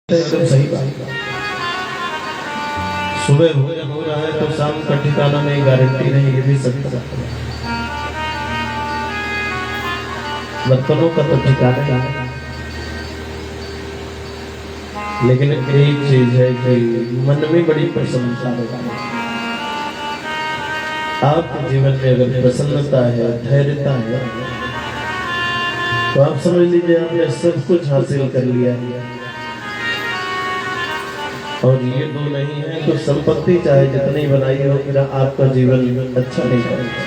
एकदम सही बात। सुबह भोजन हो रहा है तो शाम का ठिकाना नहीं, गारंटी नहीं, ये भी सही बात है। बर्तनों का तो ठिकाना नहीं, लेकिन एक चीज है कि मन में बड़ी प्रसन्नता होती है। आपके जीवन में अगर प्रसन्नता है, धैर्यता है, तो आप समझ लीजिए आपने सब कुछ हासिल कर लिया है। और ये दो नहीं है तो संपत्ति चाहे जितनी बनाई हो, फिर आपका जीवन अच्छा नहीं करेगा।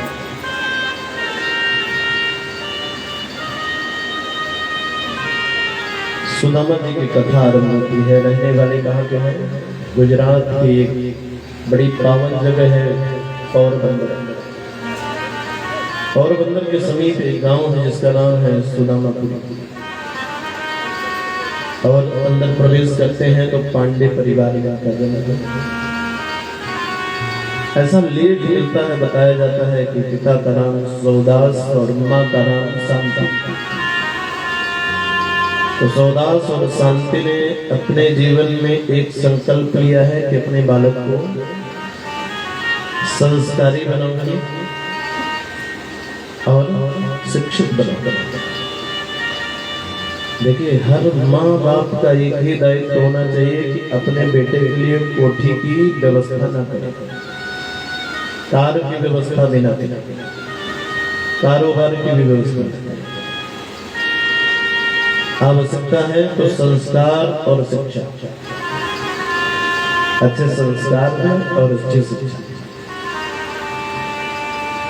सुदामा जी की कथा आरंभ होती है। रहने वाले कहाँ के हैं? गुजरात की एक बड़ी पावन जगह है पोरबंदर। पोरबंदर के समीप एक गांव है जिसका नाम है सुदामापुरी। और अंदर प्रवेश करते हैं तो पांडे परिवार का जन्म। ऐसा लेख मिलता है, बताया जाता है कि पिता का नाम सौदास और माँ का नाम शांति। तो सौदास और शांति ने अपने जीवन में एक संकल्प लिया है कि अपने बालक को संस्कारी बनाऊंगी और शिक्षित बनाऊंगा। देखिए, हर माँ बाप का एक ही दायित्व होना चाहिए कि अपने बेटे के लिए कोठी की व्यवस्था न करें, कार की व्यवस्था भी न करें, कारोबार की भी व्यवस्था न करें। आवश्यकता है तो संस्कार और शिक्षा, अच्छे संस्कार और अच्छी शिक्षा।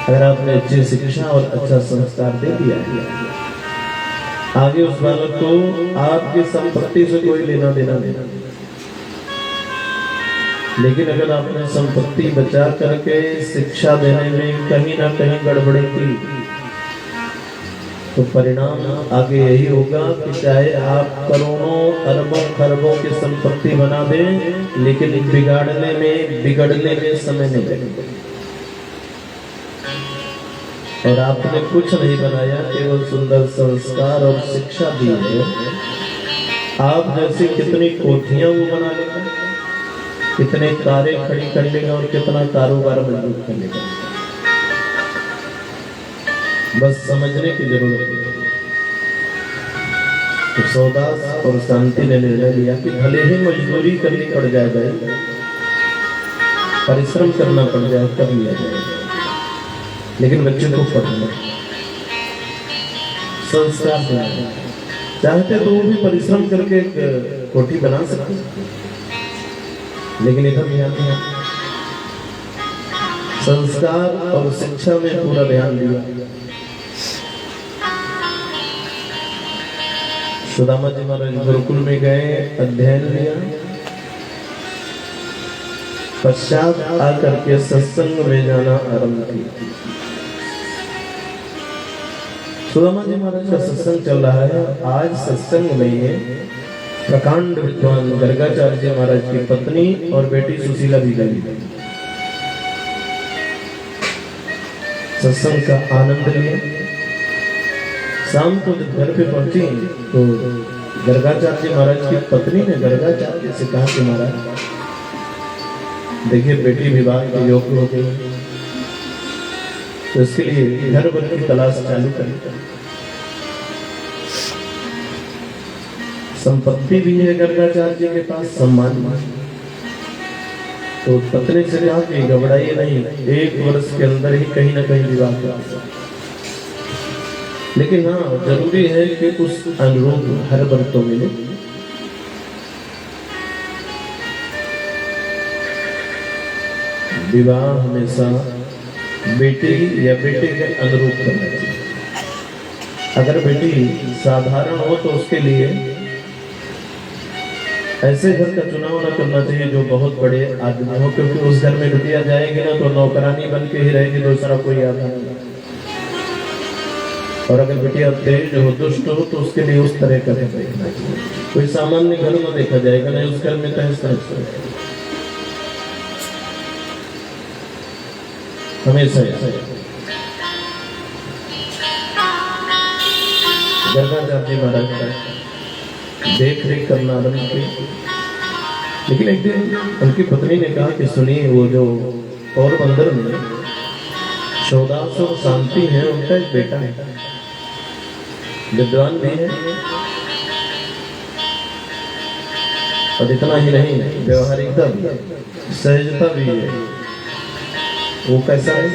अगर आपने अच्छी शिक्षा और अच्छा संस्कार दे दिया, आगे उस बालक को आपकी संपत्ति से कोई लेना देना नहीं। लेकिन अगर आपने संपत्ति बचा करके शिक्षा देने में कहीं ना कहीं गड़बड़ी की, तो परिणाम आगे यही होगा कि चाहे आप करोड़ों अरबों खरबों की संपत्ति बना दें, लेकिन बिगड़ने में समय नहीं लगेगा। और आपने कुछ नहीं बनाया, केवल सुंदर संस्कार और शिक्षा दी है। आप जैसी कितनी कोठियां वो बना लेगा, कितने कारें खड़ी कर लेगा और कितना कारोबार मजबूत कर लेगा। बस समझने की जरूरत है। तो सौदास और शांति ने निर्णय लिया कि भले ही मजदूरी करनी पड़ जाए, परिश्रम करना पड़ जाए, कर लिया जाए, लेकिन बच्चे को पढ़ना, संस्कार देना। चाहते तो वो भी परिश्रम करके एक कोठी बना सकते, लेकिन इधर ध्यान दिया, संस्कार और शिक्षा में पूरा ध्यान दिया। सुदामा जी महाराज गुरुकुल में गए, अध्ययन लिया, पश्चात आकर के सत्संग में जाना आरंभ किया। सुदामा जी महाराज का सत्संग चल रहा है। आज सत्संग में प्रकांड विद्वान गर्गाचार्य जी महाराज की पत्नी और बेटी सुशीला भी गई। सत्संग का आनंद लिया। शाम को जब घर पे पहुंची तो गर्गाचार्य जी महाराज की पत्नी ने गर्गाचार्य से कहा कि महाराज देखिए, बेटी विवाह के योग्य हो गई, तो इसके लिए घर वर की तलाश चालू करें। संपत्ति भी है गर्गाचार्य जी के पास, सम्मान भी। तो पत्नी से कहा कि घबराइए नहीं, 1 वर्ष के अंदर ही कहीं ना कहीं विवाह करें। लेकिन हाँ, जरूरी है कि उस अनुरूप हर वर तो मिले। विवाह हमेशा बेटी या बेटे के अनुरूप करना चाहिए। अगर बेटी साधारण हो तो उसके लिए ऐसे घर का चुनाव न करना चाहिए जो बहुत बड़े आदमी हो, क्योंकि उस घर में बिटिया जाएगी ना तो नौकरानी बन के ही रहेगी, दूसरा कोई आदमी नहीं। और अगर बिटिया तेज हो, दुष्ट हो, तो उसके लिए उस तरह का देखना चाहिए। कोई सामान्य घर में देखा जाएगा नहीं, उस घर में तहस नहस हमेशा। गर्गाचार्य जी महाराज का देख रेख करना आरंभ की। लेकिन एक दिन उनकी पत्नी ने कहा कि सुनिए, वो जो पोरबंदर में शोदास और शांति है, उनका एक बेटा है, विद्वान भी है, और इतना ही नहीं, व्यवहारिकता भी है, सहजता भी है। वो कैसा है?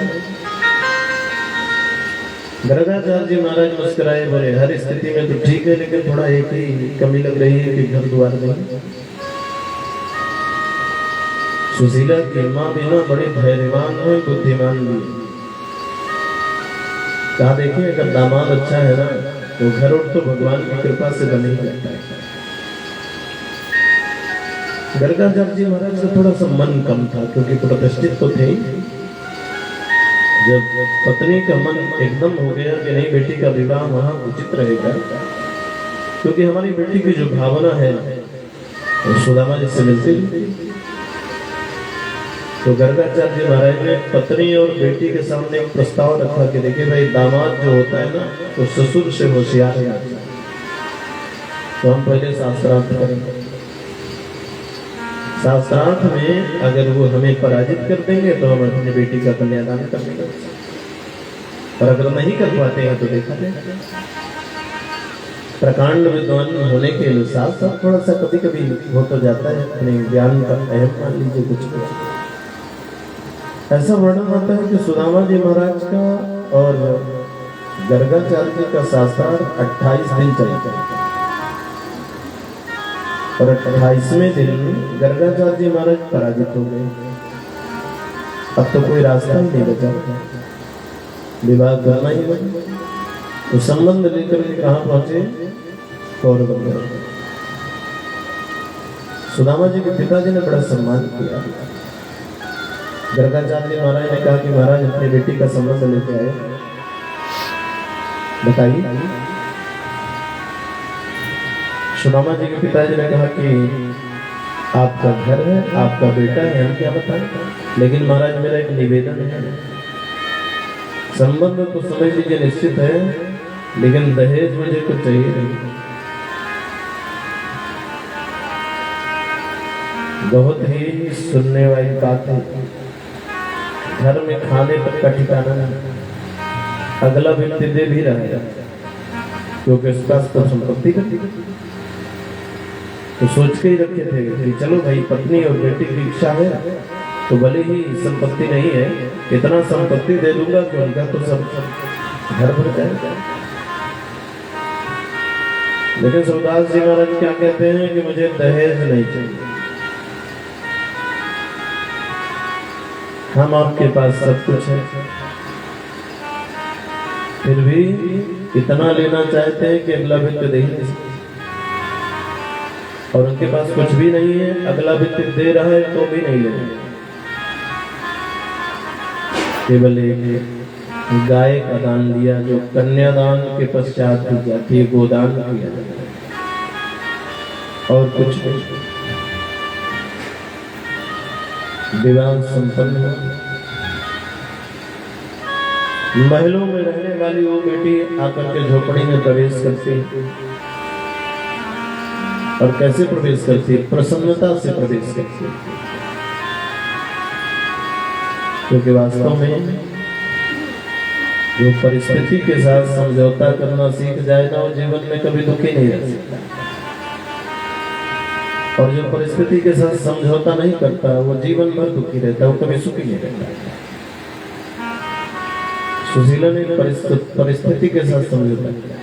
गर्गाचार्य जी महाराज मुस्कुराए, बोले हर स्थिति में तो ठीक है, लेकिन थोड़ा एक ही कमी लग रही है कि घर द्वार नहीं। सुशीला की माँ भी ना बड़े धैर्यवान है, बुद्धिमान भी है। कहा देखिए, अगर दामाद अच्छा है ना तो घर और तो भगवान की कृपा से बन ही जाता है। गर्गाचार्य जी महाराज का थोड़ा सा मन कम था, क्योंकि प्रतिष्ठित तो थे। जब पत्नी का मन एकदम हो गया कि नहीं, बेटी का विवाह वहां उचित रहेगा, क्योंकि हमारी बेटी की जो भावना है वो सुदामा जी से मिलती है। तो गर्गाचार्य जी महाराज ने पत्नी और बेटी के सामने एक प्रस्ताव रखा कि देखिए भाई, दामाद जो होता है ना वो ससुर से होशियार है, तो हम पहले शास्त्रार्थ करेंगे। शास्त्रार्थ में अगर वो हमें पराजित कर देंगे तो हम अपनी बेटी का कन्यादान कर देंगे, और अगर नहीं कर पाते हैं तो देखा जाएगा। प्रकांड विद्वान होने के अनुसार साथ थोड़ा सा कभी कभी हो तो जाता है, अपने ज्ञान का अहम मान लीजिए कुछ। ऐसा वर्णन होता है कि सुदामा जी महाराज का और गर्गाचार्य जी का शास्त्रार्थ 28 दिन चलता है, और 28वें दिन गर्गाचार्य जी महाराज पराजित हो गए। अब तो कोई रास्ता ही नहीं बचा, विवाह करना ही बचा। तो संबंध लेकर के कहाँ पहुंचे? पोरबंदर। सुदामा जी के पिताजी ने बड़ा सम्मान किया। गर्गाचार्य जी महाराज ने कहा कि महाराज अपनी बेटी का संबंध लेके आए, बताइए। सुदामा जी के पिताजी ने कहा कि आपका घर है, आपका बेटा है, हम क्या बताएं, लेकिन महाराज मेरा एक निवेदन है। संबंध तो समझ लीजिए निश्चित है, लेकिन दहेज मुझे कुछ चाहिए नहीं। बहुत ही सुनने वाली बात है, घर में खाने तक का ठिकाना नहीं, अगला व्यक्ति दे भी रहा है क्योंकि उसके पास तो संपत्ति करती। तो सोच के ही रखे थे कि चलो भाई, पत्नी और बेटी की इच्छा है तो भले ही संपत्ति नहीं है, इतना संपत्ति दे दूंगा कि उनका तो सब घर भर जाएगा। लेकिन सूरदास जी महाराज क्या कहते हैं कि मुझे दहेज नहीं चाहिए, हम आपके पास सब कुछ है, फिर भी इतना लेना चाहते हैं कि अगला व्यक्ति दे ही नहीं सकता, और उनके पास कुछ भी नहीं है, अगला व्यक्ति दे रहा है तो भी नहीं लेंगे। केवल एक गाय का दान दिया, जो कन्यादान के पश्चात दी जाती है, गोदान किया जाता है, और कुछ विवाह संपन्न हो। महलों में रहने वाली वो बेटी आकर के झोपड़ी में प्रवेश करती, और कैसे प्रवेश करती? प्रसन्नता से प्रवेश करती, क्योंकि वास्तव में जो परिस्थिति के साथ समझौता करना सीख जाए ना, वो जीवन में कभी दुखी नहीं रह सकता, और जो परिस्थिति के साथ समझौता नहीं करता वो जीवन भर दुखी रहता, वो कभी सुखी नहीं रहता। सुशीला ने परिस्थिति के साथ समझौता किया,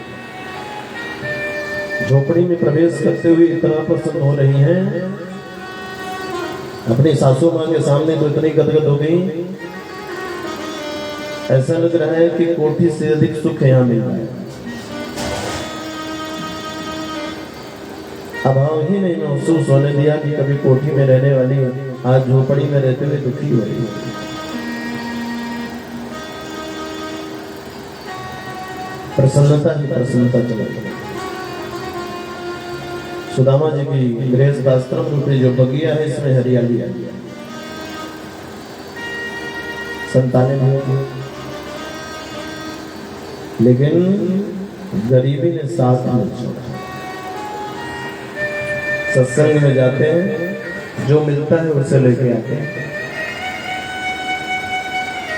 झोपड़ी में प्रवेश करते हुए इतना प्रसन्न हो रही हैं, अपनी सासू माँ के सामने तो इतनी गदगद हो गई, ऐसा लग रहा है कि कोठी से अधिक सुख यहाँ मिल रहा है। अभाव ही नहीं महसूस होने दिया कि कभी कोठी में रहने वाली आज झोपड़ी में रहते हुए दुखी हो रही है। प्रसन्नता ही प्रसन्नता चला गई। सुदामा जी की गृहस्थ आश्रम रूपी जो बगिया है, इसमें हरियाली आ गया, संतानें भी होगी, लेकिन गरीबी ने साथ नहीं छोड़ा। सत्संग में जाते हैं, जो मिलता है उसे लेके आते हैं।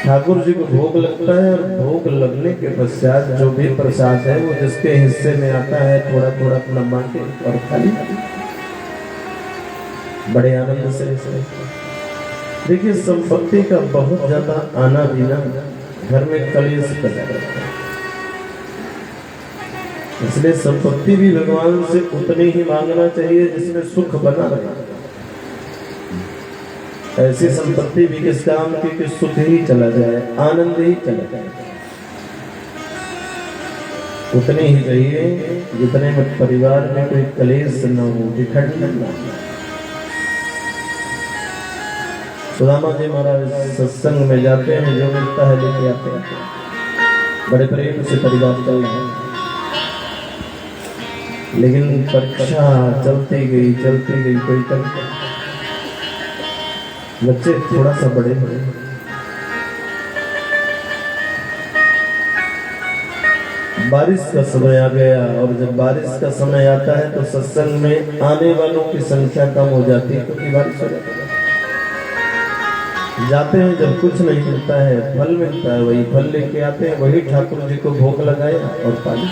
ठाकुर जी को भोग लगता है और भोग लगने के पश्चात जो भी प्रसाद है वो जिसके हिस्से में आता है थोड़ा थोड़ा अपना बांटे और खाली बड़े आनंद से। देखिए, संपत्ति का बहुत ज्यादा आना बिना घर में कलेश पैदा करता है, इसलिए संपत्ति भी भगवान से उतनी ही मांगना चाहिए जिसमें सुख बना रहे। ऐसी संपत्ति भी किस काम की कि सुख ही चला जाए, आनंद ही चला जाए, उतनी ही चाहिए जितने में परिवार में कोई कलेश न हो, विखंडन न हो। सुदामा जी महाराज सत्संग में जाते हैं, जो मिलता है लेके आते हैं, बड़े प्रेम से परिवार चल रहा है। लेकिन परीक्षा चलती गई, कोई तक बच्चे थोड़ा सा बड़े बड़े, बारिश का समय आ गया, और जब बारिश का समय आता है तो सत्संग में आने वालों की संख्या कम हो जाती है, क्योंकि बारिश हो जाती है। जाते हैं, जब कुछ नहीं मिलता है, फल मिलता है, वही फल लेके आते हैं, वही ठाकुर जी को भोग लगाया और पानी।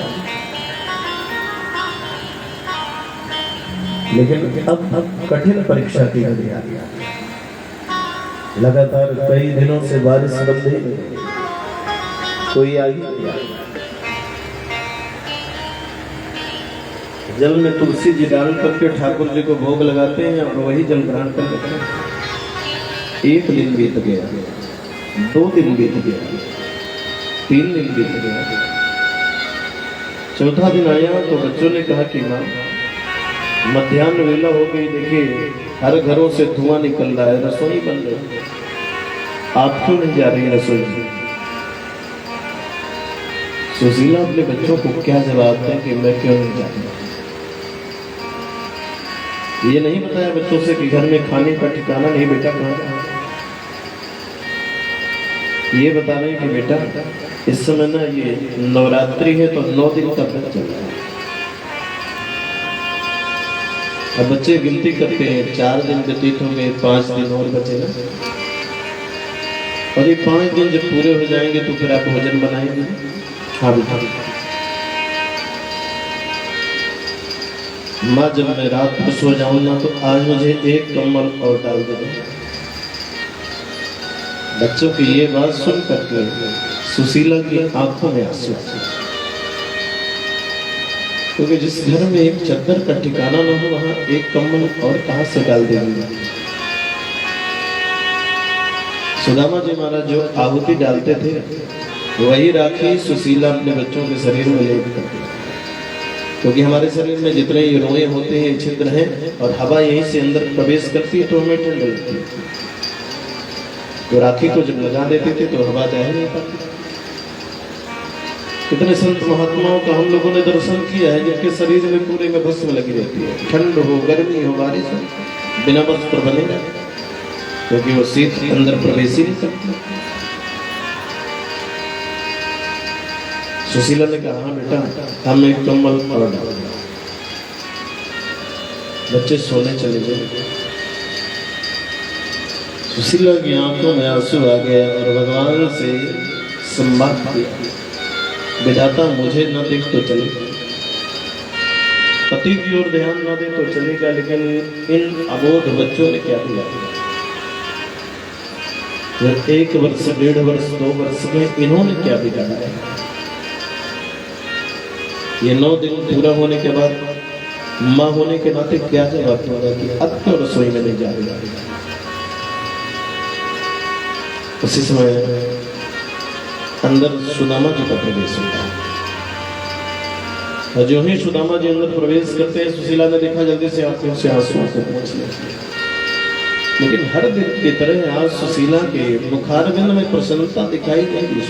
लेकिन अब कठिन परीक्षा की घड़ी आ गई। लगातार कई दिनों से बारिश बंद नहीं, कोई आई। जल में तुलसी जी डाल करके ठाकुर जी को भोग लगाते हैं और वही जल ग्रहण कर लेते हैं। एक दिन बीत गया, 2 दिन बीत गया, 3 दिन बीत गया, चौथा दिन आया तो बच्चों ने कहा कि माँ, मध्याह्न वेला हो गई, देखिए हर घरों से धुआं निकल रहा है, रसोई बन रही, आप क्यों नहीं जा रही रसोई? सुशीला अपने बच्चों को क्या जवाब दें कि मैं क्यों नहीं जा रही? ये नहीं बताया बच्चों से कि घर में खाने का ठिकाना नहीं, बेटा कहाँ? ये बता रहे कि बेटा इस समय ना ये नवरात्रि है तो 9 दिन का व्रत चल रहा है। अब बच्चे गिनती करते हैं, 4 दिन व्यतीत हो गए, 5 दिन और बचे ना, और ये 5 दिन जब पूरे हो जाएंगे तो फिर आप भोजन बनाएंगे। हाँ बेटा। माँ, जब मैं रात को सो जाऊं ना तो आज मुझे एक कम्बल और डाल दे। बच्चों की ये बात सुन करके सुशीला की आंखों में आंसू, क्योंकि जिस घर में एक चद्दर का ठिकाना न हो वहां एक कम्बल और कहां से डाल देंगे। सुदामा जी महाराज जो आहुति डालते थे वही राखी सुशीला अपने बच्चों के शरीर में लेप करती, क्योंकि हमारे शरीर में जितने ये रोए होते हैं, छिद्र हैं, और हवा यहीं से अंदर प्रवेश करती है तो हमें ठंड लगती है। तो राखी को जब लगा देते थे तो हवा जा ही नहीं पाती। कितने संत महात्माओं का हम लोगों ने दर्शन किया है जिनके शरीर में पूरे में भस्म लगी रहती है, ठंड हो, गर्मी हो, बारिश हो, बिना वस्त्र बने रहते, क्योंकि वो शीत अंदर प्रवेश ही नहीं करती। सुशीला ने कहा, हाँ बेटा हम एक कम्बल और डाल। बच्चे सोने चले गए। सुशीला की आंखों में आंसू आ गया और भगवान से संवाद किया, विधाता मुझे न देख तो चलेगा, पति की ओर ध्यान न दे तो चलेगा, लेकिन इन अबोध बच्चों ने क्या किया? 1 वर्ष, 1.5 वर्ष, 2 वर्ष में इन्होंने क्या बिगाड़ा है? ये 9 दिन पूरा होने के बाद माँ होने के नाते क्या जवाब होगा कि अब क्यों रसोई में नहीं जा रही? उसी समय अंदर सुदामा जी का प्रवेश होता है, और जो ही सुदामा जी अंदर प्रवेश करते हैं, सुशीला ने देखा, जल्दी से आंखों से आंसू को पोंछ लिया। लेकिन हर दिन की तरह आज सुशीला के मुखारबिंद में प्रसन्नता दिखाई नहीं दी।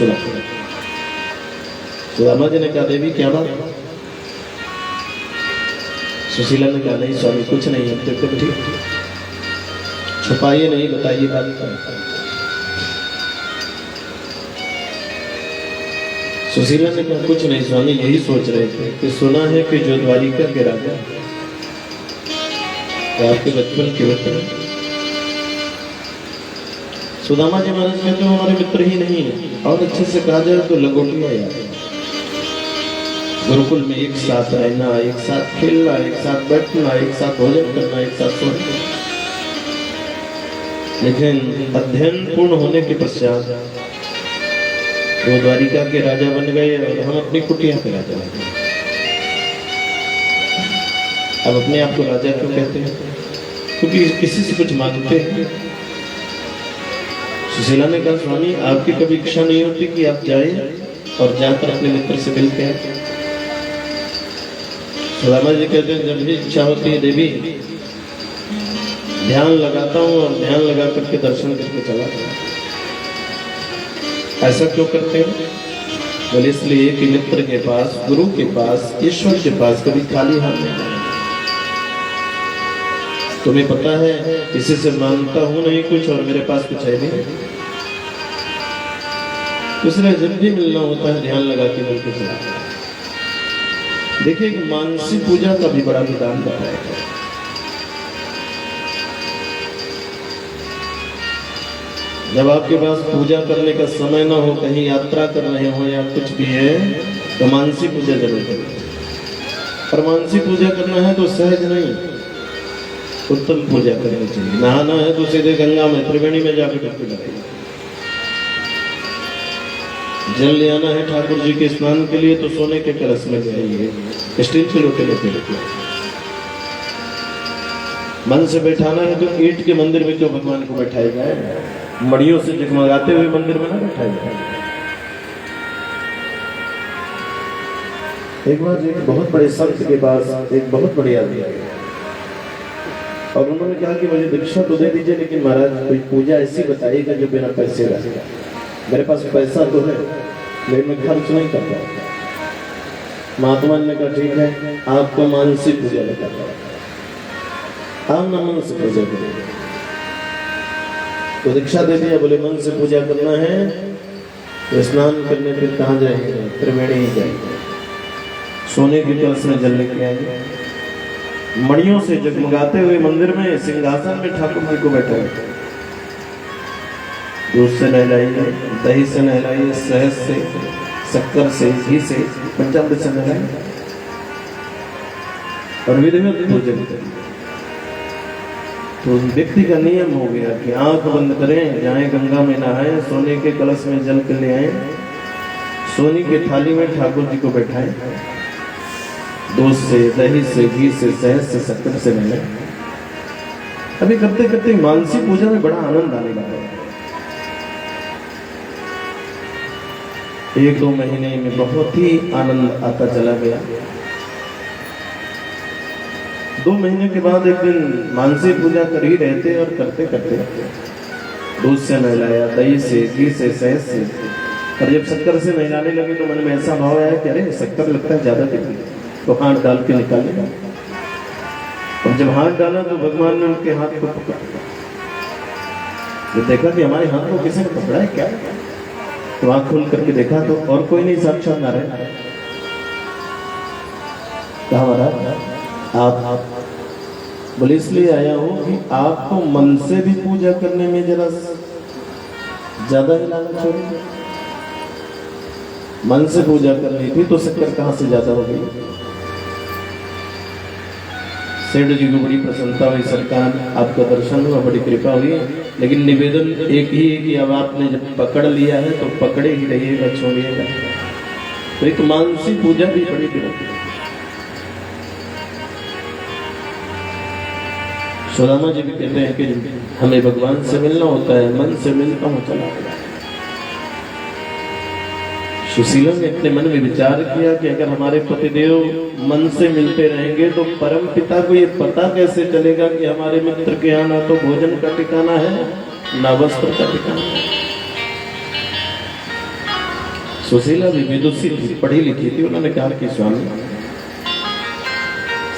सुदामा जी ने कहा, देवी क्या बात? सुशीला ने कहा, नहीं स्वामी कुछ नहीं है, तो ठीक, छुपाइए नहीं, बताइए बात। सुशीला ने कहा, कुछ नहीं स्वामी, यही सोच रहे थे कि सुना है कि जो द्वारिका के राजा तो आपके बचपन के मित्र सुदामा जी महाराज कहते हो हमारे मित्र ही नहीं है, और अच्छे से कहा जाए तो लंगोटिया यार। गुरुकुल में एक साथ रहना, एक साथ खेलना, एक साथ बैठना, एक साथ भोजन करना, एक साथ सोना। लेकिन अध्ययन पूर्ण होने के पश्चात वो द्वारिका के राजा बन गए और हम अपनी कुटिया के राजा बन गए। अब अपने आप को राजा क्यों कहते हैं? क्योंकि किसी से कुछ मांगते हैं। सुशीला ने कहा स्वामी आपकी कभी इच्छा नहीं होती कि आप जाएं और जाकर अपने मित्र से मिलते हैं? सुदामा जी कहते हैं जब भी इच्छा होती है देवी, ध्यान लगाता हूँ और ध्यान लगा करके दर्शन करके चला जाता हूँ। ऐसा क्यों करते हैं? बोले इसलिए कि मित्र के पास, गुरु के पास, ईश्वर के पास कभी खाली हाथ नहीं जाना। तुम्हें पता है किसी से मांगता हूं नहीं कुछ और मेरे पास कुछ है नहीं, इसलिए जब भी मिलना होता है ध्यान लगा के मिलकर चला। देखिए कि मानसिक पूजा का भी बड़ा विधान बताया है। जब आपके पास पूजा करने का समय ना हो, कहीं यात्रा कर रहे हो या कुछ भी है, तो मानसिक पूजा जरूर करें। पर मानसिक पूजा करना है तो सहज नहीं, उत्तम पूजा करनी चाहिए। नहाना है तो सीधे गंगा में, त्रिवेणी में जाकर डुबकी लगाइए। जल ले आना है ठाकुर जी के स्नान के लिए तो सोने के कलश में जाइए, स्टील के लोटे लेके रखिए। मन से बैठाना है तो ईंट के मंदिर में क्यों भगवान को बैठाया जाए? मड़ियों से जगमगाते हुए मंदिर में ना बैठाया जाए। एक बार एक बहुत बड़े संत के पास एक बहुत बड़े आदमी आए और उन्होंने कहा कि मुझे दीक्षा तो दे दीजिए, लेकिन महाराज कोई पूजा ऐसी बताइएगा जो बिना पैसे का। मेरे पास पैसा तो है लेकिन मैं खर्च नहीं करता। महात्मा ने कहा ठीक है, आपको मानसिक पूजा बताता है, आप ना मन से पूजा करिए। तो दीक्षा दे दिया। बोले मन से पूजा करना है तो स्नान करने फिर कहाँ जाएंगे? त्रिवेणी ही जाएंगे, सोने के कलश में जल लेके आएंगे। मणियों से जगमगाते हुए मंदिर में सिंहासन में ठाकुर जी को बैठाए। दूध से नहलाइए, दही से नहलाइए, शहद से, शक्कर से, घी से, पंचामृत से नहलाइए और विधिवत पूजन करिए। तो व्यक्ति का नियम हो गया कि आंख बंद करें, जाएं गंगा में नहाएं, सोने के कलश में जल के ले आए, सोने की थाली में ठाकुर जी को बैठाएं, दूध से, दही से, घी से, शहद से, शक्कर से नहलाएं। अभी करते करते मानसिक पूजा में बड़ा आनंद आने लगा। 1-2 महीने में बहुत ही आनंद आता चला गया। 2 महीने के बाद एक दिन मानसिक पूजा कर ही रहे थे और करते करते दूध से नहलाया, दही से, घी से, शहद से, और जब शक्कर से नहलाने लगे तो मन में ऐसा भाव आया कि अरे शक्कर लगता है ज्यादा दिखी, तो हाथ डाल के निकालने लगा। और जब हाथ डाला तो भगवान ने उनके हाथ को पकड़ा। जब देखा कि हमारे हाथ को किसी ने पकड़ा है क्या, तो आंख खोल करके देखा तो और कोई नहीं, साक्षात नारायण। कहा महाराज आप बोले इसलिए आया हूं कि आपको मन से भी पूजा करने में जरा ज्यादा ही लालच हो रही। मन से पूजा करनी थी तो शक्कर कहां से ज्यादा हो गई। सेठ जी को बड़ी प्रसन्नता हुई, सरकार आपका दर्शन हुआ, बड़ी कृपा हुई, लेकिन निवेदन एक ही है कि अब आपने जब पकड़ लिया है तो पकड़े ही रहिएगा, छोड़िएगा। तो एक मानसिक पूजा भी बड़ी विनती। सुदामा जी भी कहते हैं कि हमें भगवान से मिलना होता है, मन से मिलता हूं चला गया। सुशीला ने अपने मन में विचार किया कि अगर हमारे पतिदेव मन से मिलते रहेंगे तो परम पिता को ये पता कैसे चलेगा कि हमारे मित्र के यहाँ ना तो भोजन का ठिकाना है ना वस्त्र का ठिकाना है। सुशीला भी विदुषी थी, पढ़ी लिखी थी। उन्होंने कहा कि स्वामी,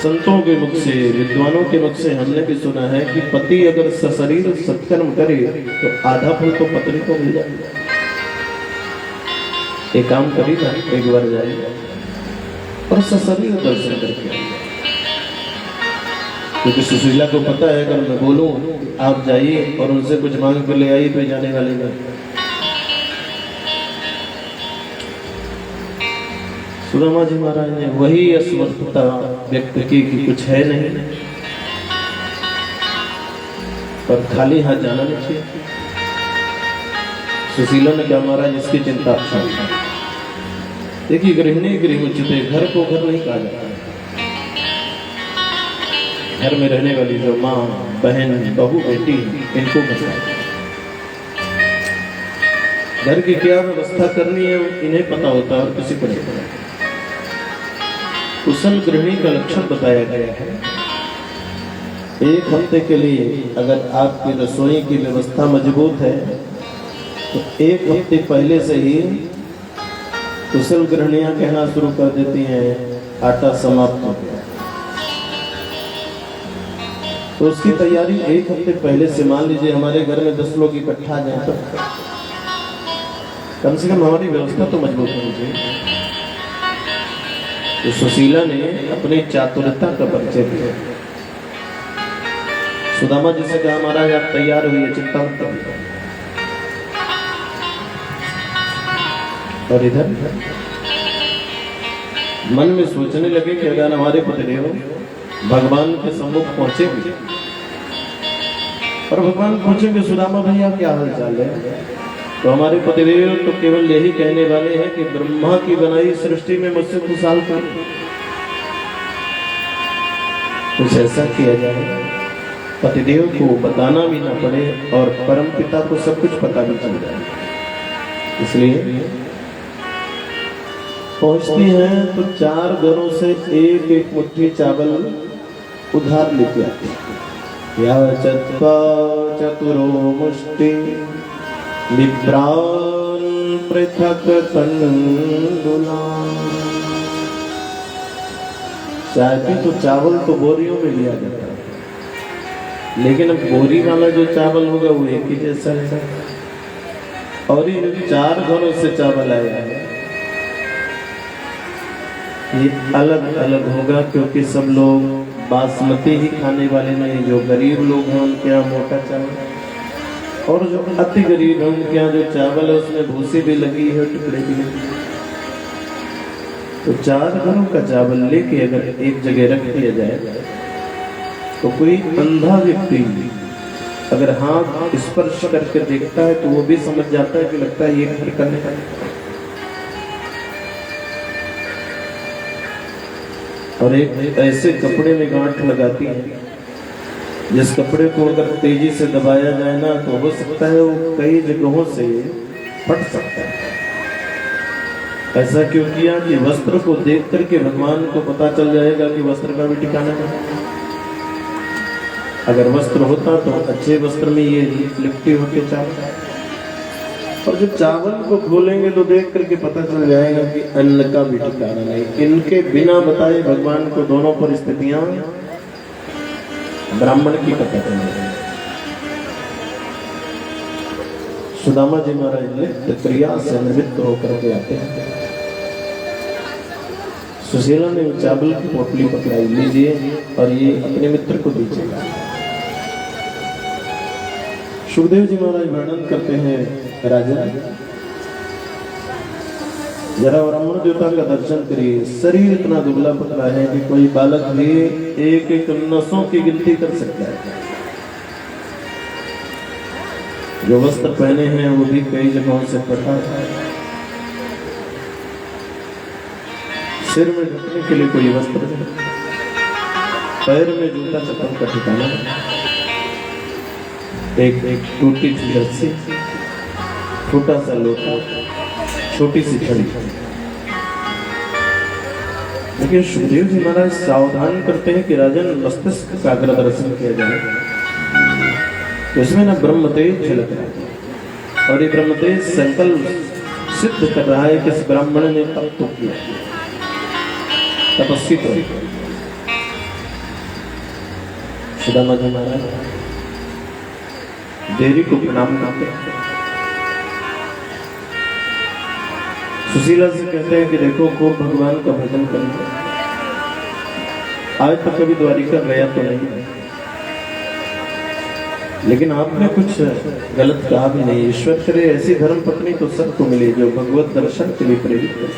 संतों के मुख से, विद्वानों के मुख से हमने भी सुना है कि पति अगर सशरीर सत्कर्म करे तो आधा फल तो पत्नी को मिल जाएगा। एक काम करिएगा, एक बार जाइए और सशरीर दर्शन करके आइए। क्योंकि सुशीला को पता है अगर मैं बोलूं आप जाइए और उनसे कुछ मांग कर ले आइए तो जाने वाले नहीं। सुदामा जी महाराज ने वही असमर्थता व्यक्त की कि कुछ है नहीं, पर खाली हाथ जाना नहीं चाहिए। सुशीला ने कहा महाराज इसकी चिंता अच्छा है। देखिए गृहिणी गृह उचिते, घर को घर नहीं कहा जाता। घर में रहने वाली जो माँ बहन बहू बेटी इनको बताओ घर की क्या व्यवस्था करनी है इन्हें पता होता है और किसी को नहीं पता। कुशल गृहिणी का लक्षण बताया गया है। एक हफ्ते के लिए अगर आपकी रसोई की व्यवस्था मजबूत है तो एक हफ्ते पहले से ही कुशल गृहिणियां कहना शुरू कर देती हैं आटा समाप्त हो गया। तो उसकी तैयारी एक हफ्ते पहले से, मान लीजिए हमारे घर में 10 लोग इकट्ठा जाए तो कम से कम हमारी व्यवस्था तो मजबूत होनी चाहिए। तो सुशीला ने अपनी चातुरता का परिचय दिया। सुदामा जी से कहा महाराज आप तैयार हुई, चिंता मत करिए। और इधर मन में सोचने लगे कि अगर हमारे पतिदेव भगवान के सम्मुख पहुंचेंगे और भगवान पूछेंगे सुदामा भैया क्या हाल चाल है, तो हमारे पतिदेव तो केवल यही कहने वाले हैं कि ब्रह्मा की बनाई सृष्टि में मुझसे खुशहाल कर। कुछ ऐसा किया जाए पतिदेव को बताना भी ना पड़े और परम पिता को सब कुछ पता भी चल जाए। इसलिए पहुंचती हैं तो 4 घरों से एक एक मुट्ठी चावल उधार लेके आते हैं। या चतुरो मुष्टि विप्रान पृथक कंडुला। चाहती तो चावल तो बोरियों में लिया जाता है, लेकिन अब बोरी वाला जो चावल होगा वो एक ही जैसा है। और इन 4 घरों से चावल आया है, ये अलग अलग होगा क्योंकि सब लोग बासमती ही खाने वाले नहीं। जो गरीब लोग हैं उनके यहाँ मोटा चावल, और जो अति गरीब है उनके यहाँ जो चावल है उसमें भूसी भी लगी है, टुकड़े भी लगे। तो 4 घरों का चावल लेके अगर एक जगह रख दिया जाए तो कोई अंधा व्यक्ति अगर हाथ स्पर्श करके देखता है तो वो भी समझ जाता है कि लगता है ये घर करने का। और एक ऐसे कपड़े में गांठ लगाती है जिस कपड़े को अगर तेजी से दबाया जाए ना तो हो सकता है वो कई जगहों से फट सकता है। ऐसा क्यों किया कि वस्त्र को देख करके भगवान को पता चल जाएगा कि वस्त्र का भी ठिकाना है। अगर वस्त्र होता तो अच्छे वस्त्र में ये लिपटी होके चावल, और जब चावल को खोलेंगे तो देख करके पता चल जाएगा कि अन्न का भी ठिकाना नहीं। इनके बिना बताए भगवान को दोनों परिस्थितियां ब्राह्मण की पता चल जाएगी। सुदामा जी महाराज ने क्रिया से निवृत्त होकर के आते हैं। सुशीला ने चावल की पोटली पकड़ाई, लीजिए और ये अपने मित्र को दीजिएगा। सुखदेव जी महाराज वर्णन करते हैं राजा जरा ब्राह्मण देवता का दर्शन करिए। शरीर इतना दुबला पतला है कि कोई बालक भी एक एक नसों की गिनती कर सकता है। जो वस्त्र पहने हैं वो भी कई जगहों से फटा है। सिर में ढकने के लिए कोई वस्त्र नहीं, पैर में जूता चप्पल का ठिकाना, एक टूटी सी रस्सी, छोटा सा लोटा, छोटी सी छड़ी। लेकिन सुखदेव जी महाराज सावधान करते हैं कि राजन मस्तिष्क का अगर दर्शन किया जाए तो इसमें ना ब्रह्म तेज झलक रहा है, और ये ब्रह्म तेज संकल्प सिद्ध कर रहा है कि इस ब्राह्मण ने तप तो किया, तपस्वी तो। सुदामा जी महाराज देवी को प्रणाम करते हैं। सुशीला से कहते हैं कि देखो खूब भगवान का भजन करना। आज तक कभी द्वारिका गया तो नहीं, लेकिन आपने कुछ गलत कहा भी नहीं। ईश्वर करे ऐसी धर्म पत्नी तो सबको मिले जो भगवत दर्शन के लिए प्रेरित करे।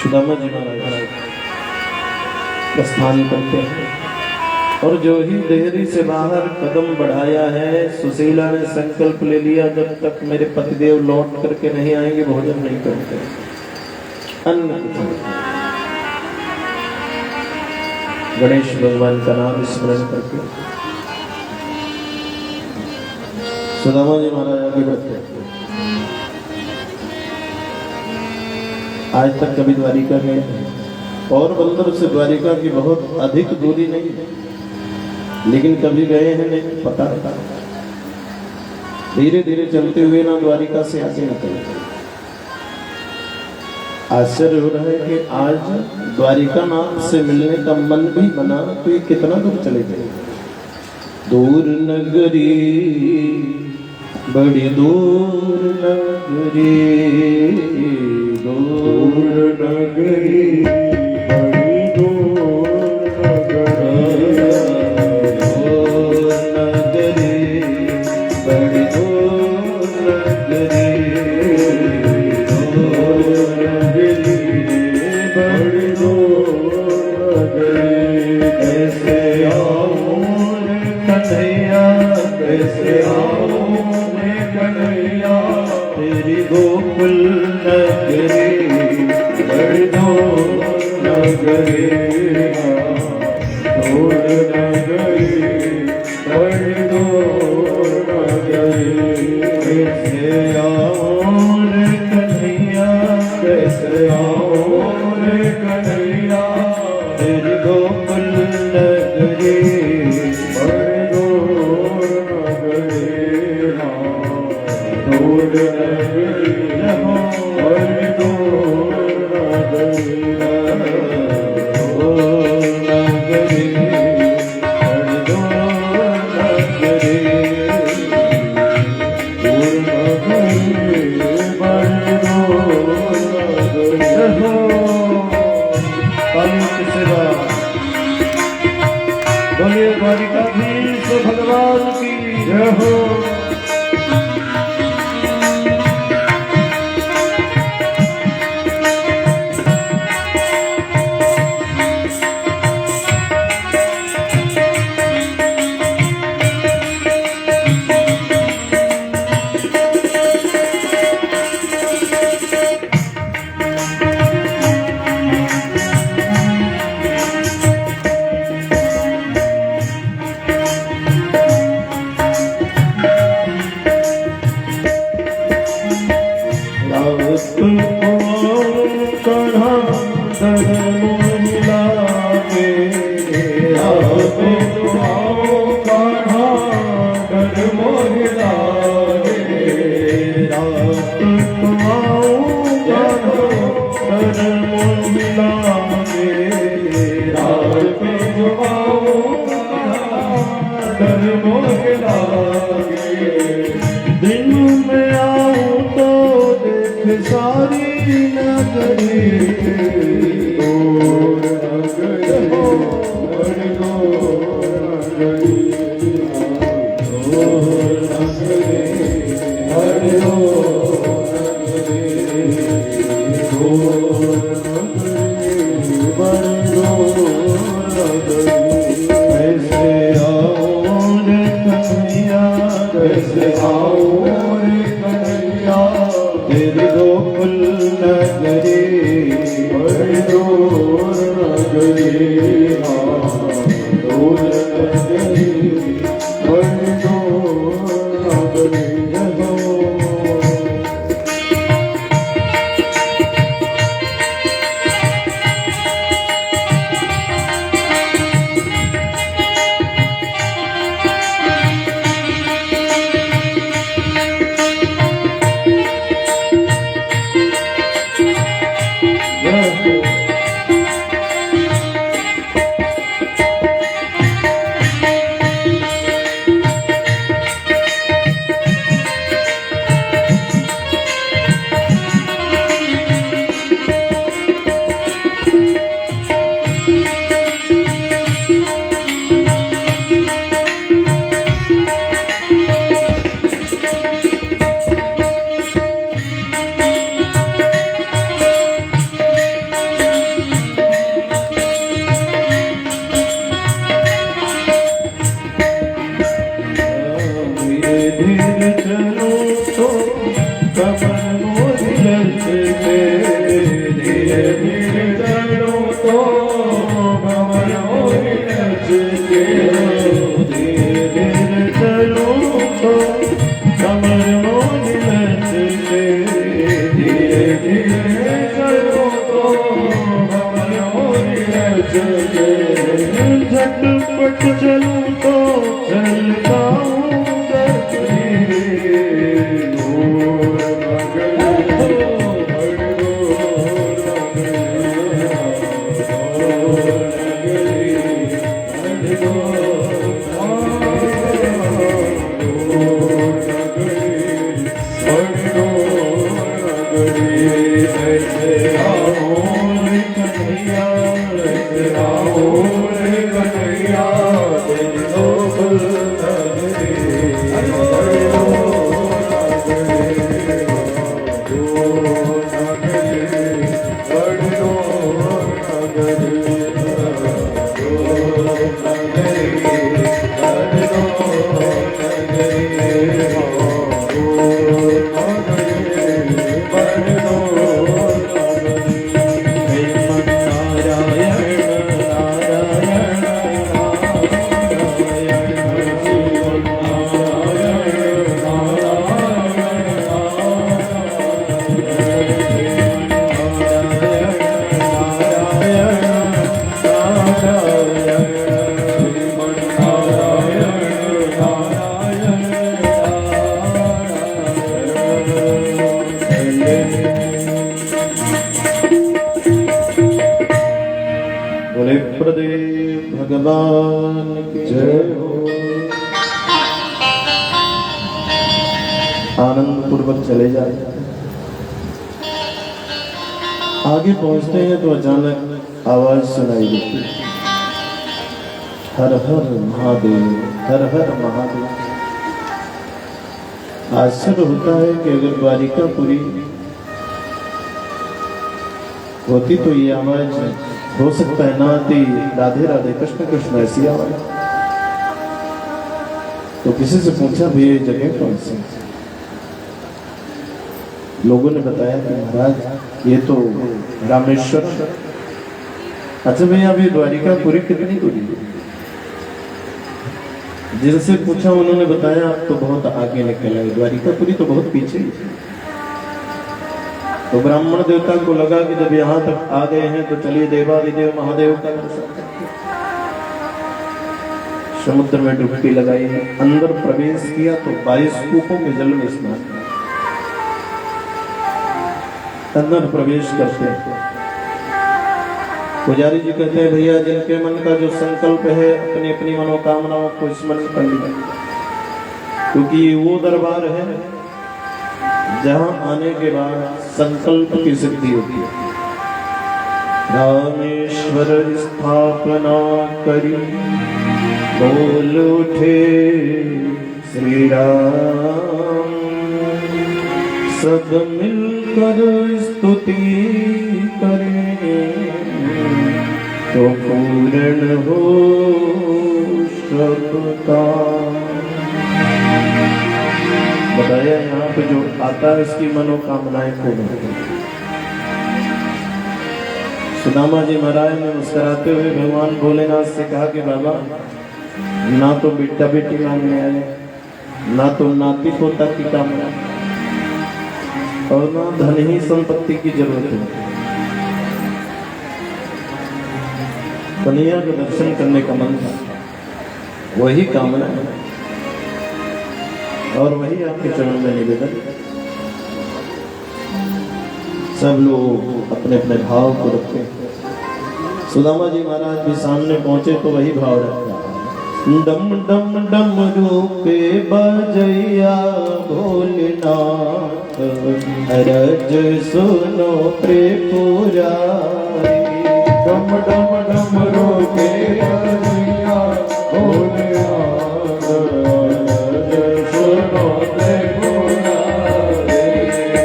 सुदामा जी महाराज प्रस्थान करते हैं और जो ही देहरी से बाहर कदम बढ़ाया है, सुशीला ने संकल्प ले लिया जब तक मेरे पतिदेव लौट करके नहीं आएंगे भोजन नहीं करते, अन्न। गणेश भगवान का नाम स्मरण करके सुदामा जी महाराज आगे बढ़ते। आज तक कभी द्वारिका गए और बंदर से द्वारिका की बहुत अधिक दूरी नहीं है, लेकिन कभी गए हैं नहीं पता। धीरे धीरे चलते हुए ना द्वारिका से आगे निकले। आश्चर्य हो रहा है कि आज द्वारिका नाथ से मिलने का मन भी बना तो ये कितना दूर चले गए। दूर नगरी बड़ी दूर नगरी, दूर नगरी बड़ी दूर नगरी, दूर नगरी बड़ी दूर नगरी, बड़ी दूर नगरी। कैसे आऊं कन्हैया, कैसे आऊं कन्हैया तेरी गोकुल नगरी, बड़ी दूर नगरी, दूर नगरी बड़ी दूर नगरी। कैसे आऊं कन्हैया, कैसे आऊं कन्हैया तेरी गोकुल नगरी, बड़ी दूर नगरी, दूर नगरी बड़ी दूर नगरी, दूर नगरी बड़ी दूर नगरी, दूर नगरी बड़ी दूर नगरी। काली की सेवा बोलिए द्वारिकाधीश भगवान की जय हो। दिन में आऊं तो देख सारी नगरी, दूर नगरी बड़ी दूर नगरी, दूर नगरी बड़ी दूर नगरी, दूर नगरी बड़ी दूर नगरी। कैसे आऊं कन्हैया, कैसे आऊं कन्हैया तेरी गोकुल नगरी, बड़ी दूर नगरी, दूर नगरी बड़ी दूर नगरी। के धीरे चलो तो कमर मोहि लच के धीरे धीरे चलो तो कमर मोहि लच के झटपट चलूं तो चल पाऊं भगवान की जय हो। आनंद पूर्वक चले जाए। आगे पहुंचते हैं तो अचानक आवाज सुनाई देती, हर हर महादेव, हर हर महादेव। आश्चर्य होता है कि अगर द्वारिकापुरी होती तो ये आवाज हो सकता है ना आती, राधे राधे कृष्ण कृष्ण ऐसी आवाज। तो किसी से पूछा भी ये जगह कौन सी? लोगों ने बताया कि महाराज ये तो रामेश्वर। अच्छा भैया अभी द्वारिकापुरी कितनी दूरी है? जिनसे पूछा उन्होंने बताया आप तो बहुत आगे निकल आए, द्वारिकापुरी तो बहुत पीछे ही। तो ब्राह्मण देवता को लगा कि जब यहाँ तक आ गए हैं तो चलिए देवादिदेव महादेव का दर्शन करते। समुद्र में डुबकी लगाई, अंदर प्रवेश किया तो 22 कूपों के जल में स्नान किया। अंदर प्रवेश करते पुजारी जी कहते हैं भैया जिनके मन का जो संकल्प है अपनी अपनी मनोकामनाओं को स्मरण कर लिया, क्योंकि वो दरबार है जहां आने के बाद संकल्प की सिद्धि होती है। रामेश्वर स्थापना करी बोल उठे श्री राम, सब मिलकर स्तुति करें तो पूर्ण हो सबका। बताया यहाँ पे जो आता है इसकी मनोकामनाएं पूर्ण हो। सुदामा जी महाराज ने मुस्कुराते हुए भगवान भोलेनाथ से कहा कि बाबा ना तो बेटा बेटी मांगने आए, ना तो नाती पोता की कामना, और ना धन ही संपत्ति की जरूरत है। कन्हैया के दर्शन करने का मन था, वही कामना है और वही आपके चरणों में निवेदन। सब लोग अपने अपने भाव को रखते हैं। सुदामा जी महाराज भी सामने पहुंचे तो वही भाव रखा, डम डम डम रूपे बजैया भोलेनाथ, अरज सुनो त्रिपुरारी। डम डम डम रूपे बजैया भोलेनाथ, अरज सुनो त्रिपुरारी।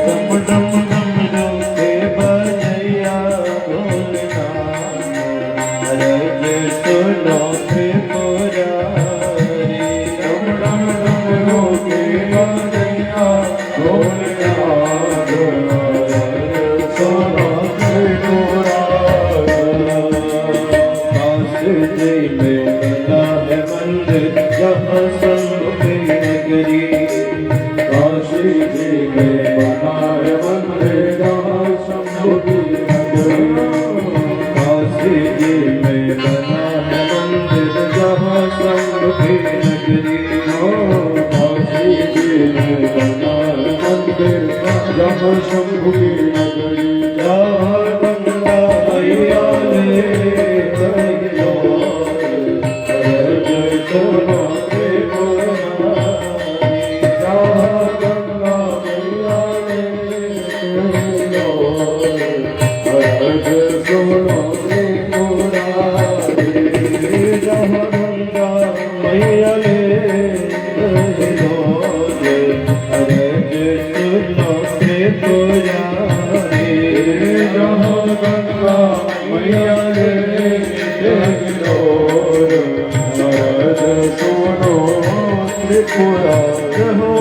डम डम डम रूपे बजैया भोलेनाथ, अरज सुनो त्रिपुरारी। सुनो त्रिपुरारी जहाँ गंगा मैया ने सुनो अरज सुनो त्रिपुरारी जहाँ गंगा मैया ने सुनो अरज सुनो त्रिपुरारी जहाँ गंगा मैया ने अरज सुनो त्रिपुरारी हो।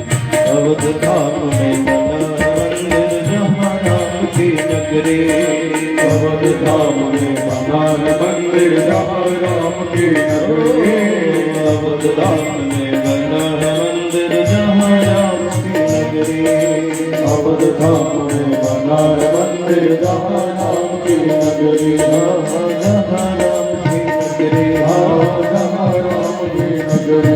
धाम में बना मंदिर जहाँ राम की नगरी अवध धाम में बना मंदिर जहाँ राम की नगरी अवध धाम में बना मंदिर जहाँ राम की नगरी अवध धाम में बना मंदिर जहाँ राम की नगरी जहाँ राम की नगरी जहाँ राम की नगरी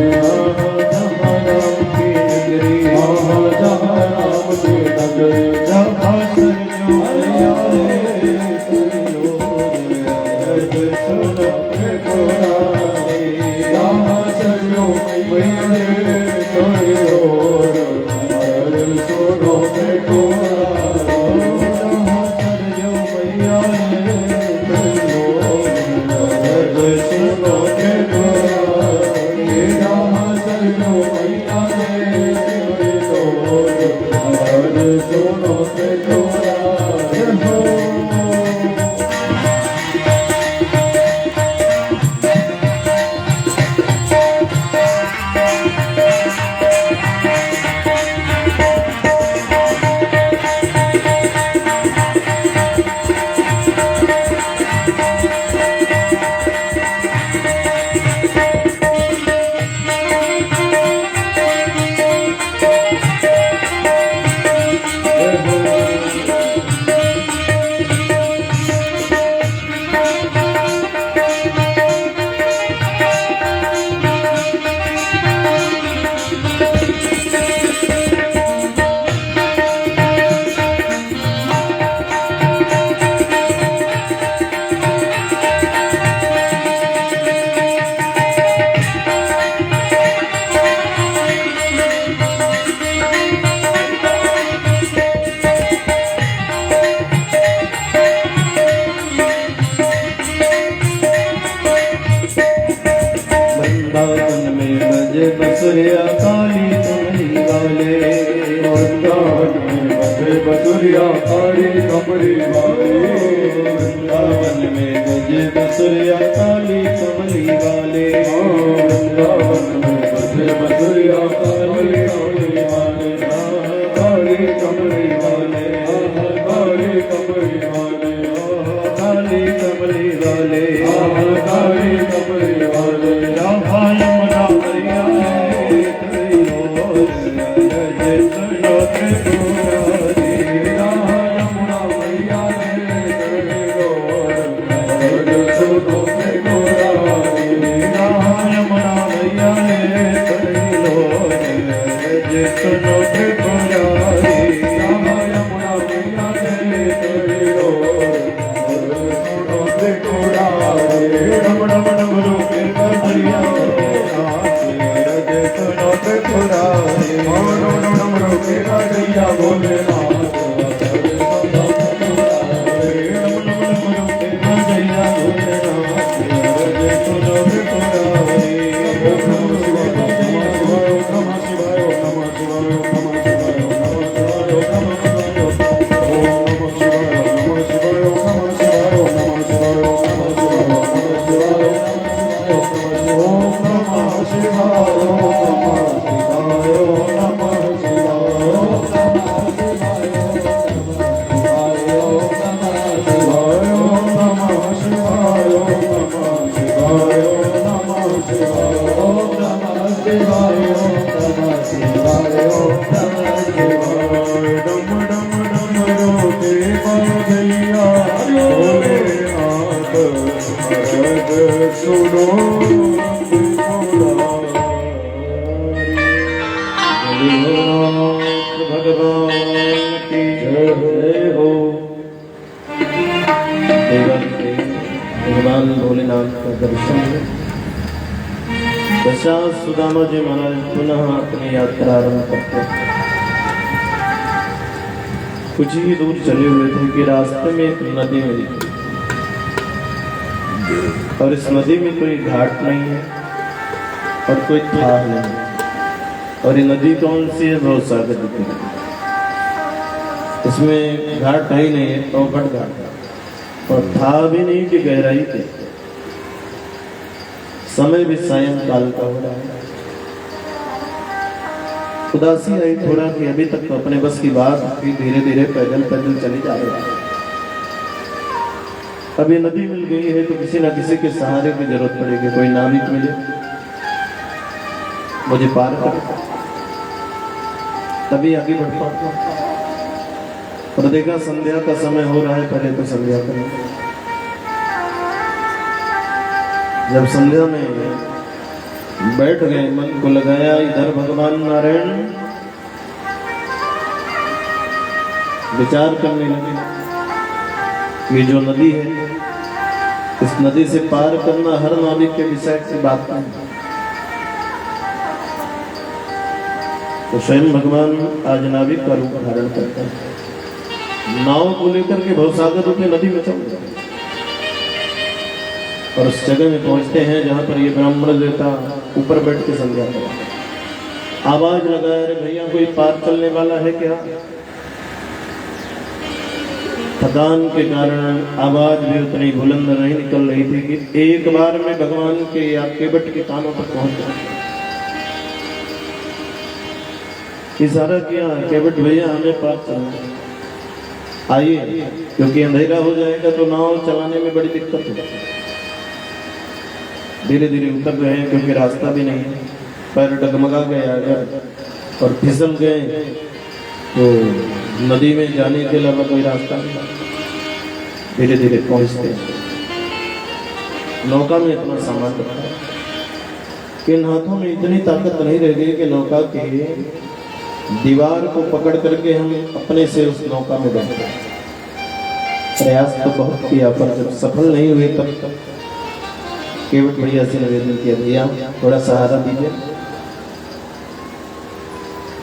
बसुरिया काली कमरी वाले वृंदावन में बसे बसुरिया काली कमरी वाले वृंदावन में बजे बसुरिया काली कमरी वाले वृंदावन में बसे बसुरिया काली कमरी वाले काली कमरी वाले काली कमरी वाले काली कमरी वाले काली कमरी वाले राधा यमुना मैया रमण सुनो भगवान की जय हो। भगवान भोलेनाथ का दर्शन है। दशरथ सुदामा जी महाराज पुनः अपनी यात्रा आरंभ करते हैं। कुछ ही दूर चले हुए थे कि रास्ते में एक नदी मिली और इस नदी में कोई घाट नहीं है और कोई थाह नहीं। और ये नदी कौन सी है? बहुत सागर नदी। इसमें घाट है ही नहीं है, चौखट घाट और था भी नहीं कि गहराई थी। समय भी सायंकाल का हो रहा है। उदासी आई थोड़ा कि अभी तक तो अपने बस की बात थी, धीरे धीरे पैदल पैदल चली जा रही है। अब ये नदी मिल गई है तो किसी ना किसी के सहारे की जरूरत पड़ेगी। कोई नाविक मिले मुझे पार कर, तभी आगे बढ़ पाता। और देखा संध्या का समय हो रहा है, पहले तो संध्या करें। जब संध्या में बैठ गए, मन को लगाया इधर भगवान नारायण, विचार करने लगे। ये जो नदी है, इस नदी से पार करना हर नाविक के विषय की बात नहीं। तो स्वयं भगवान आज नाविक का रूप धारण करते हैं। नाव को लेकर के भवसागर रूपी नदी में चल गए और उस जगह में पहुंचते हैं जहां पर ये ब्राह्मण देवता ऊपर बैठ के संध्या करा। आवाज लगाया, अरे भैया कोई पार चलने वाला है क्या? थकान के कारण आवाज भी उतनी बुलंद नहीं निकल रही थी कि एक बार में भगवान के या केवट के कानों तक पहुंच गए। इशारा किया, केवट भैया हमें पार चलना आइए, क्योंकि अंधेरा हो जाएगा तो नाव चलाने में बड़ी दिक्कत होगी। धीरे धीरे उतर रहे हैं क्योंकि रास्ता भी नहीं है। पैर डगमगा गए अगर और फिसल गए तो नदी में जाने के अलावा कोई रास्ता नहीं। धीरे धीरे पहुंचते हैं। नौका में इतना सामान रखा है कि इन हाथों में इतनी ताकत नहीं रह गई कि नौका के दीवार को पकड़ करके हम अपने से उस नौका में बैठे। प्रयास तो बहुत किया पर जब सफल नहीं हुए तब तक केवट भैया से निवेदन किया, भैया थोड़ा सहारा दीजिए।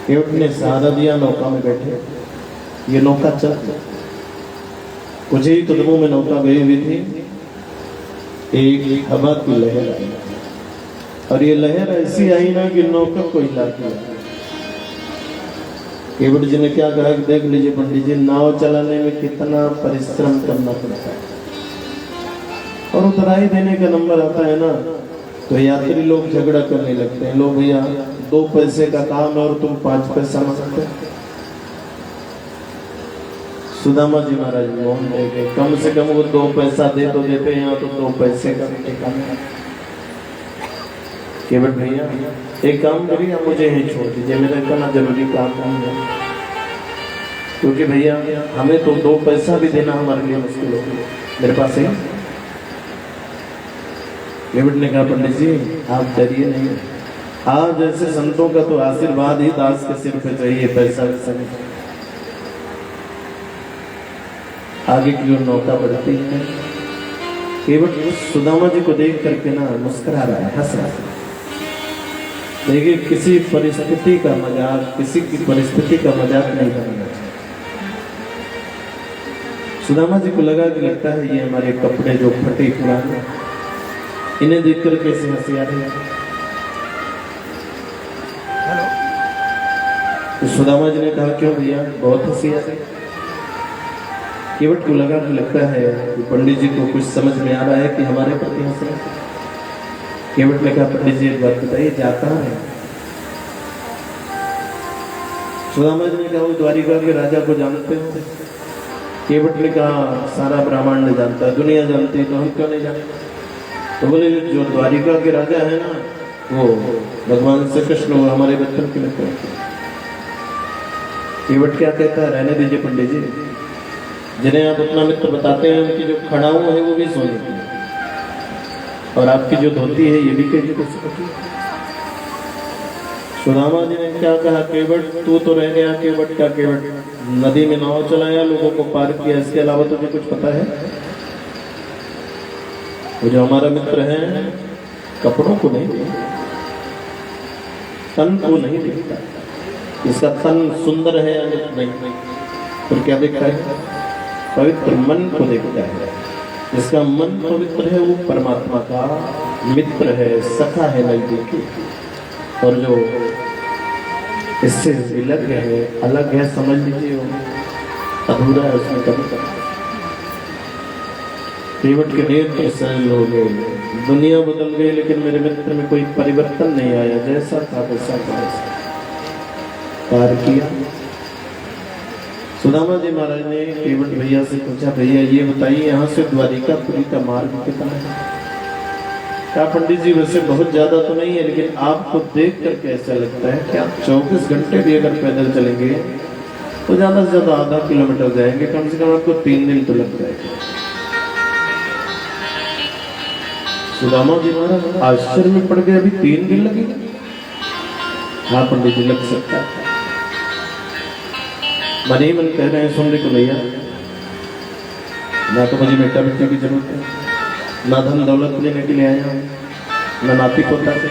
केवट ने सहारा दिया, नौका में बैठे। ये नौका चल कुछ ही कदमों में नौका गई हुई थी। एक हवा की लहर आई और ये लहर ऐसी आई ना कि नौका को हिला दिया। केवट जी ने क्या कहा कि देख लीजिए पंडित जी, नाव चलाने में कितना परिश्रम करना पड़ता है और उतराई देने का नंबर आता है ना तो यात्री लोग झगड़ा करने लगते हैं। लोग भैया 2 पैसे का काम है और तुम 5 पैसा मांगते हो। सुदामा जी महाराज मौन रह गए। कम से कम वो 2 पैसा दे तो देते हैं, यहाँ तो 2 पैसे का काम है। केवट भैया एक काम करिए, आप मुझे यहीं छोड़ दीजिए, मेरा इतना जरूरी काम नहीं है। क्योंकि भैया हमें तो 2 पैसा भी देना हमारे लिए मुश्किल हो गया, मेरे पास है। केवट ने कहा, पंडित जी आप डरिए नहीं, आप जैसे संतों का तो आशीर्वाद ही दास के सिर पे चाहिए, पैसा वैसा नहीं। आगे की ओर नौका बढ़ती है। केवट सुदामा जी को देख करके ना मुस्कुरा रहा है, हंस रहा है। देखिए किसी परिस्थिति का मजाक, किसी की परिस्थिति का मजाक नहीं करना चाहिए। सुदामा जी को लगा कि लगता है ये हमारे कपड़े जो फटे पुराने, इन्हें देखकर कैसे हंसी आ रही है। तो सुदामा जी ने कहा, क्यों भैया बहुत हंसी आ रही है? केवट को लगा कि लगता है कि पंडित जी को कुछ समझ में आ रहा है कि हमारे प्रति हंस रहे हैं। केवट ने कहा, पंडित जी एक बात बताइए, जाता है? सुदामा जी ने कहा, वो द्वारिका के राजा को जानते हो? केवट ने कहा, सारा ब्राह्मण जानता है, दुनिया जानती है, तो हम क्यों नहीं जानते? तो बोले, जो द्वारिका के राजा है ना, वो भगवान श्री कृष्ण, वो हमारे बचपन के मित्र। केवट क्या कहता है, रहने दीजिए पंडित जी, जिन्हें आप अपना मित्र बताते हैं उनकी जो खड़ाऊ है वो भी सोने की। और आपकी जो धोती है ये भी कैसे कर सकती है? सुदामा जी ने क्या कहा, केवट तू तो रह गया, केवट का केवट, नदी में नाव चलाया, लोगों को पार किया, इसके अलावा तुझे कुछ पता है? वो जो हमारा मित्र है कपड़ों को नहीं देखता, तन को नहीं देखता, इसका तन सुंदर है या नहीं, तो क्या देखता है? पवित्र मन को देखता है। जिसका मन पवित्र है वो परमात्मा का मित्र है, सखा है, नजदीकी। और जो इससे विलग है, अलग है, समझ लीजिए वो अधूरा है, उसमें कभी केवट के नेत्र सरल हो गए, दुनिया बदल गई, लेकिन मेरे मित्र में कोई परिवर्तन नहीं आया, जैसा था वैसा पार किया। सुदामा जी महाराज ने केवट भैया से पूछा, भैया ये बताइए यहाँ से द्वारिकापुरी का मार्ग कितना है? क्या पंडित जी वैसे बहुत ज्यादा तो नहीं है, लेकिन आपको देख कर कैसा लगता है कि आप 24 घंटे भी अगर पैदल चलेंगे तो ज्यादा से ज्यादा आधा किलोमीटर जाएंगे, कम से कम आपको 3 दिन तो लग जाएगा। सुदामा जी महाराज आश्चर्य में पड़ गए, अभी 3 दिन लगेंगे? हाँ पंडित जी लग सकता है। मन ही मन कह रहे हैं, सुन ले तो भैया, ना तो मुझे बेटा बेटे की जरूरत है, ना धन दौलत लेने के लिए आया हूँ, ना नाती पोता से।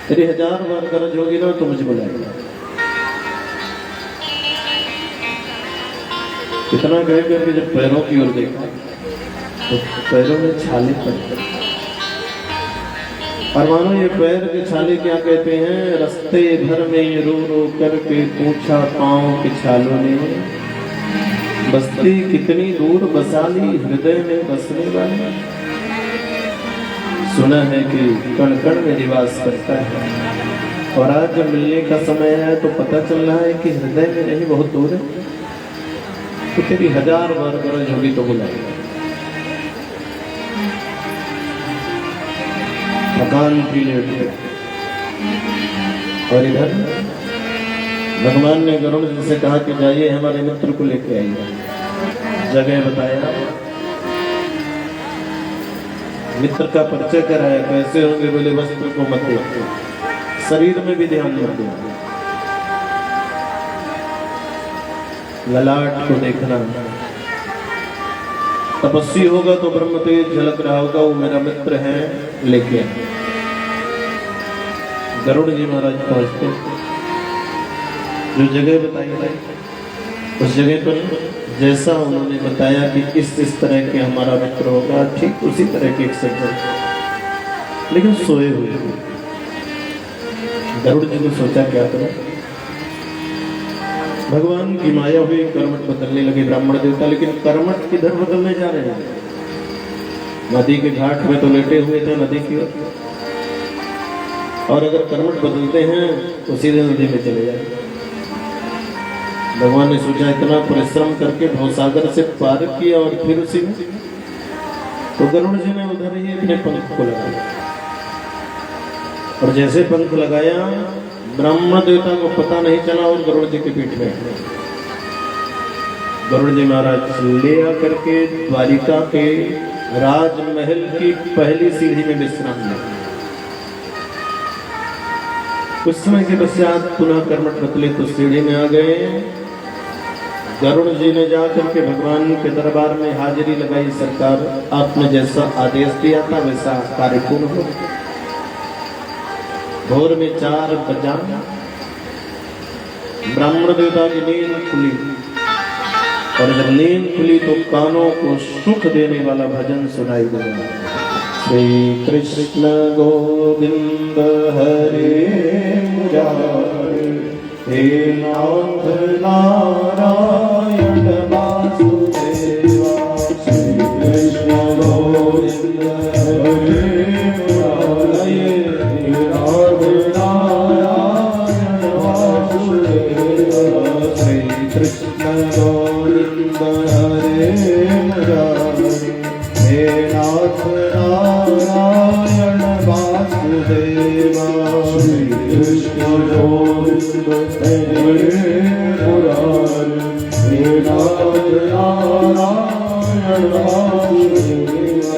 तेरी 1000 बार गरज होगी ना तो मुझे बुलाएगा। कितना गए करके जब पैरों की ओर देखा तो पैरों में छाले पड़े, और मानो ये पैर के छाले क्या कहते हैं, रास्ते भर में रो रो करके पूछा पाँव के छालों ने, बस्ती कितनी दूर बसा ली हृदय में बसने वाली। सुना है कि कण कण में निवास करता है, और आज जब मिलने का समय है तो पता चल रहा है कि हृदय में नहीं, बहुत दूर है। तो तेरी 1000 बार गरज होगी तो बुलाएगा। थकान भी लेट गए, और इधर भगवान ने गरुड़ जी से कहा कि जाइए हमारे मित्र को लेके आइए। जगह बताया, मित्र का परिचय कराया, कैसे होंगे बोले वस्त्र को मत देखो, शरीर में भी ध्यान मत दो, ललाट को देखना, तपस्वी होगा तो ब्रह्म तेज झलक रहा होगा, वो मेरा मित्र है, लेके गरुड़ जी महाराज पहुंचते, जो जगह बताई उस जगह पर जैसा उन्होंने बताया कि इस तरह के हमारा मित्र होगा, ठीक उसी तरह के एक सज्जन, लेकिन सोए हुए। गरुड़ जी ने सोचा क्या करें, भगवान की माया हुई, कर्मठ बदलने लगे ब्राह्मण देवता, लेकिन कर्मठ किधर बदलने जा रहे हैं? नदी के घाट में तो लेटे हुए थे नदी की ओर, और अगर कर्मठ बदलते हैं तो सीधे नदी में चले जाएंगे। भगवान ने सोचा इतना परिश्रम करके भवसागर से पार किया और फिर उसी में, तो गरुड़ जी ने उधर ही अपने पंख को लगाया, और जैसे पंख लगाया ब्राह्मण देवता को पता नहीं चला, और गरुड़ जी के पीठ में गरुड़ जी महाराज ले आकर के द्वारिका के राजमहल की पहली सीढ़ी में विश्राम लिया। कुछ समय के पश्चात पुनः कर्मठ बदले तो सीढ़ी में आ गए। गरुड़ जी ने जाकर के भगवान के दरबार में हाजिरी लगाई, सरकार आपने जैसा आदेश दिया था वैसा कार्य पूर्ण हो। भोर में 4 बजा ब्राह्मण देवता की नींद खुली, और जब नींद खुली तो कानों को सुख देने वाला भजन सुनाई दिया। श्री कृष्ण गोविंद हरे मुरारे, हे नाथ नारायण वासुदेवा। श्री कृष्ण गोविंद हरे मुरारे, हे नाथ नारायण वासुदेवा। श्री कृष्ण गोविंद हरे मुरारे, हे नाथ नारायण वासुदेवा। श्री कृष्ण गोविंद हरे मुरारे, हे नाथ नारायण वासुदेवा।